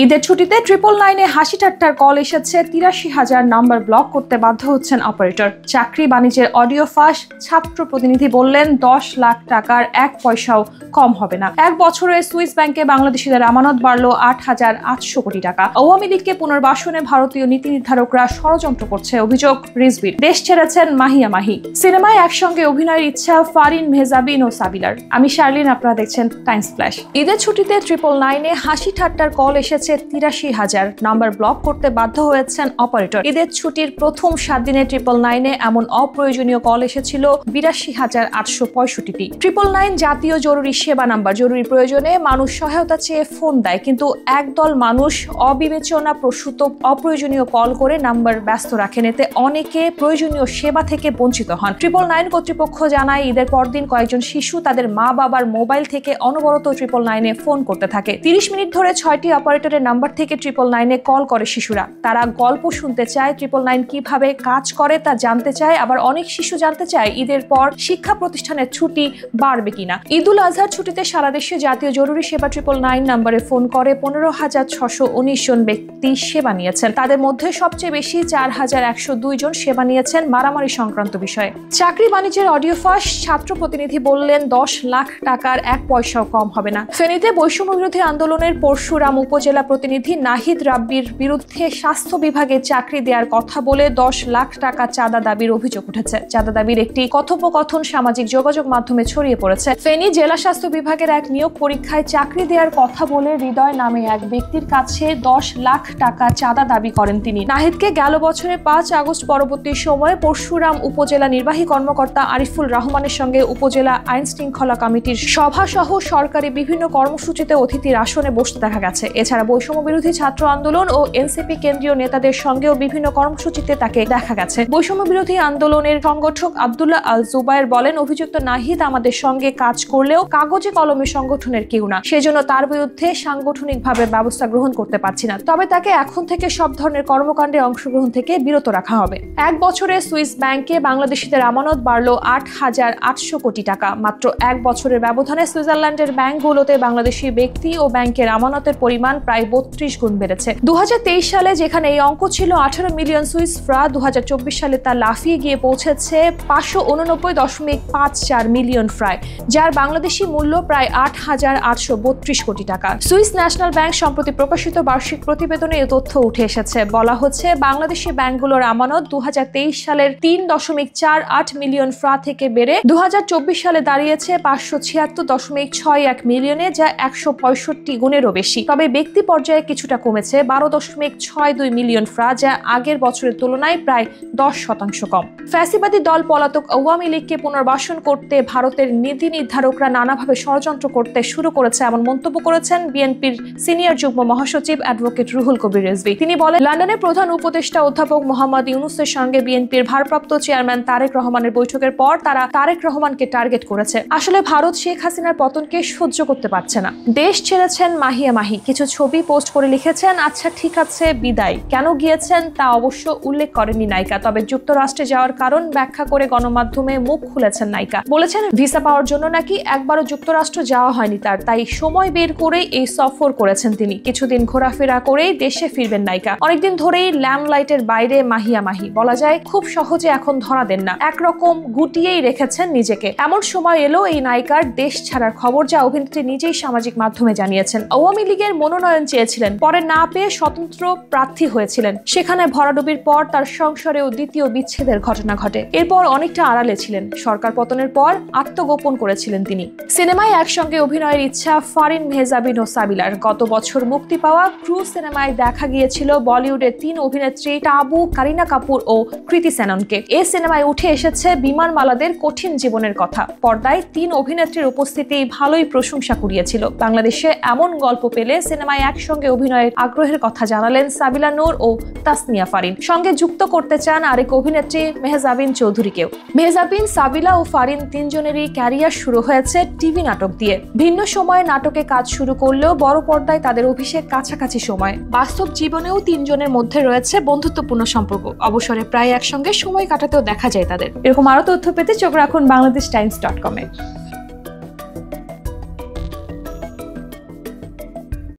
ঈদের ছুটিতে 999-এ হাসি ঠাট্টার কল এসেছে। ৮৩,০০০ নাম্বার ব্লক করতে বাধ্য হচ্ছেন অপারেটর। চাকরি বাণিজ্যের অডিও ফাঁস। ছাত্র প্রতিনিধি বললেন ১০ লাখ টাকার ১ পয়সাও কম হবে না। এক বছরে সুইস ব্যাংকে বাংলাদেশিদের আমানত বাড়ল ৮,৮০০ কোটি টাকা। আওয়ামী লীগকে পুনর্বাসনে ভারতীয় নীতি নির্ধারকরা ষড়যন্ত্র করছে, অভিযোগ রিজভির। দেশ ছেড়েছেন মাহিয়া মাহি। সিনেমায় একসঙ্গে অভিনয়ের ইচ্ছা ফারিন, মেহজাবিন ও সাবিলার। আমি শার্লিন, আপনারা দেখছেন টাইমস ফ্ল্যাশ। ঈদের ছুটিতে 999-এ হাসি ঠাট্টার কল এসেছে। ৮৩,০০০ নাম্বার ব্লক করতে বাধ্য হয়েছেন অপারেটর। ঈদের ছুটির প্রথম 7 দিনে 999-এ এমন অপ্রয়োজনীয় কল এসেছিল ৮২,৮৬৫টি। 999 জাতীয় জরুরি সেবা নাম্বার। জরুরি প্রয়োজনে মানুষ সহায়তা চেয়ে ফোন দেয়, কিন্তু একদল মানুষ অবিবেচনা প্রসূত অপ্রয়োজনীয় কল করে নাম্বার ব্যস্ত রাখেন। এতে অনেকে প্রয়োজনীয় সেবা থেকে বঞ্চিত হন। 999 কর্তৃপক্ষ জানায়, ঈদের পরদিন কয়েকজন শিশু তাদের মা বাবার মোবাইল থেকে অনবরত 999-এ ফোন করতে থাকে। 30 মিনিট ধরে 6টি অপারেটরের নাম্বার থেকে 999-এ কল করে শিশুরা। তারা গল্প শুনতে চায়, 999 কিভাবে কাজ করে তা জানতে চায়। আবার অনেক শিশু জানতে চায় ঈদের পর শিক্ষা প্রতিষ্ঠানের ছুটি বাড়বে কিনা। ঈদুল আজহার ছুটিতে সারা দেশে জাতীয় জরুরি সেবা 999 নাম্বারে ফোন করে 15,619 জন ব্যক্তি সেবা নিয়েছেন। তাদের মধ্যে সবচেয়ে বেশি 4,102 জন সেবা নিয়েছেন মারামারি সংক্রান্ত বিষয়ে। চাকরি বাণিজ্যের অডিও ফাঁস। ছাত্র প্রতিনিধি বললেন 10 লাখ টাকার 1 পয়সাও কম হবে না। ফেনীতে বৈষম্য বিরোধী আন্দোলনের পরশুরাম উপজেলা প্রতিনিধি নাহিদ রাব্বির বিরুদ্ধে স্বাস্থ্য বিভাগে চাকরি দেওয়ার কথা বলে 10 লাখ টাকা চাঁদা দাবির অভিযোগ উঠেছে। চাঁদা দাবির একটি কথোপকথন সামাজিক যোগাযোগ মাধ্যমে ছড়িয়ে পড়েছে। ফেনী জেলা স্বাস্থ্য বিভাগের এক নিয়োগ পরীক্ষায় চাকরি দেওয়ার কথা বলে হৃদয় নামে এক ব্যক্তির কাছে 10 লাখ টাকা চাঁদা দাবি করেন তিনি। নাহিদকে গেল বছরের 5 আগস্ট পরবর্তী সময়ে পরশুরাম উপজেলা নির্বাহী কর্মকর্তা আরিফুল রহমানের সঙ্গে উপজেলা আইন শৃঙ্খলা কমিটির সভা সহ সরকারি বিভিন্ন কর্মসূচিতে অতিথির আসনে বসতে দেখা গেছে। এছাড়া বৈষম্য বিরোধী ছাত্র আন্দোলন ও এনসিপি কেন্দ্রীয় নেতাদের সঙ্গেও বিভিন্ন কর্মসূচিতে তাকে দেখা গেছে। বৈষম্য বিরোধী আন্দোলনের সংগঠক আব্দুল্লাহ আল জুবায়ের বলেন, অভিযুক্ত নাহিদ আমাদের সঙ্গে কাজ করলেও কাগজে কলমে সংগঠনের কেউ না, সেজন্য তার বিরুদ্ধে সাংগঠনিকভাবে ব্যবস্থা গ্রহণ করতে পারছি না। তবে তাকে এখন থেকে সব ধরনের কর্মকাণ্ডে অংশগ্রহণ থেকে বিরত রাখা হবে। এক বছরে সুইস ব্যাংকে বাংলাদেশিদের আমানত বাড়ল 8,800 কোটি টাকা। মাত্র এক বছরের ব্যবধানে সুইজারল্যান্ডের ব্যাংকগুলোতে বাংলাদেশি ব্যক্তি ও ব্যাংকের আমানতের পরিমাণ প্রায় 32 গুণ বেড়েছে। 2023 সালে যেখানে এই অঙ্ক ছিল 18 মিলিয়ন সুইস ফ্রা, 2024 সালে তা লাফিয়ে গিয়ে পৌঁছেছে 589.54 মিলিয়ন ফ্রায়, যার বাংলাদেশি মূল্য প্রায় 8,832 কোটি টাকা। সুইস ন্যাশনাল ব্যাংক সম্প্রতি প্রকাশিত বার্ষিক প্রতিবেদনে এই তথ্য উঠে এসেছে। বলা হচ্ছে, বাংলাদেশি ব্যাংকগুলোর আমানত 2023 সালের 3.48 মিলিয়ন ফ্রা থেকে বেড়ে 2024 সালে দাঁড়িয়েছে 576.61 মিলিয়নে, যা 165 গুণেরও বেশি। তবে ব্যক্তি পর্যায়ে কিছুটা কমেছে, 12.62 মিলিয়ন ফ্রা, যা আগের বছরের তুলনায় প্রায় 10% কম। ফ্যাসিবাদী দল পলাতক আওয়ামী লীগকে পুনর্বাসন করতে ভারতের নীতি নির্ধারকরা নানাভাবে ষড়যন্ত্র করতে শুরু করেছে, এমন মন্তব্য করেছেন বিএনপির সিনিয়র যুগ্ম মহাসচিব অ্যাডভোকেট রুহুল কবির রিজভী। তিনি বলেন, লন্ডনের প্রধান উপদেষ্টা অধ্যাপক মোহাম্মদ ইউনূসের সঙ্গে বিএনপির ভারপ্রাপ্ত চেয়ারম্যান তারেক রহমানের বৈঠকের পর তারা তারেক রহমানকে টার্গেট করেছে। আসলে ভারত শেখ হাসিনার পতনকে সহ্য করতে পারছে না। দেশ ছেড়েছেন মাহিয়া মাহি। কিছু ছবি পোস্ট করে লিখেছেন, আচ্ছা ঠিক আছে, বিদায়। কেন গিয়েছেন তা অবশ্য উল্লেখ করেননি নায়িকা। তবে যুক্তরাষ্ট্রে যাওয়ার কারণ ব্যাখ্যা করে গণমাধ্যমে মুখ খুলেছেন নায়িকা। বলেছেন, ভিসা পাওয়ার জন্য নাকি একবারও যুক্তরাষ্ট্র যাওয়া হয়নি তার, তাই সময় বের করে এই সফর করেছেন তিনি। কিছুদিন ঘোরাফেরা করেই দেশে ফিরবেন নায়িকা। অনেকদিন ধরেই ল্যাম্পলাইটের বাইরে মাহিয়া মাহি। বলা যায় খুব সহজে এখন ধরা দেন না, একরকম গুটিয়েই রেখেছেন নিজেকে। এমন সময় এলো এই নায়িকার দেশ ছাড়ার খবর, যা অভিনেত্রী নিজেই সামাজিক মাধ্যমে জানিয়েছেন। আওয়ামী লীগের মনোনয়ন চেয়েছিলেন, পরে না পেয়ে স্বতন্ত্র প্রার্থী হয়েছিলেন। সেখানে ভরাডুবির পর তার সংসারেও দ্বিতীয় বিচ্ছেদের ঘটনা ঘটে। এরপর অনেকটা আড়ালে ছিলেন। সরকার পতনের পর আত্মগোপন করেছিলেন তিনি। সিনেমায় একসঙ্গে অভিনয়ের ইচ্ছা ফারিন, মেহজাবিন ও সাবিলার। গত বছর মুক্তি পাওয়া ক্রু সিনেমায় দেখা গিয়েছিল বলিউডের 3 অভিনেত্রী টাবু, কারিনা কাপুর ও কৃতি সেননকে। এই সিনেমায় উঠে এসেছে বিমানবালাদের কঠিন জীবনের কথা। পর্দায় 3 অভিনেত্রীর উপস্থিতি ভালোই প্রশংসা কুড়িয়েছিল। বাংলাদেশে এমন গল্প পেলে সিনেমায় একসঙ্গে অভিনয়ের আগ্রহের কথা জানালেন সাবিলা নূর ও তাসনিয়া ফারিন। সঙ্গে যুক্ত করতে চান আরেক অভিনেত্রী মেহজাবিন চৌধুরীকেও। মেহজাবিন, সাবিলা ও ফারিন 3 জনেরই ক্যারিয়ার শুরু হয়েছে টিভি নাটক দিয়ে। ভিন্ন সময়ে নাটকে কাজ শুরু করলেও বড় পর্দায় তাদের অভিষেক কাছাকাছি সময়। বাস্তব জীবনেও 3 জনের মধ্যে রয়েছে বন্ধুত্বপূর্ণ সম্পর্ক। অবসরে প্রায় একসঙ্গে সময় কাটাতেও দেখা যায় তাদের। এরকম আরো তথ্য পেতে চোখ রাখুন BangladeshTimes.com-এ।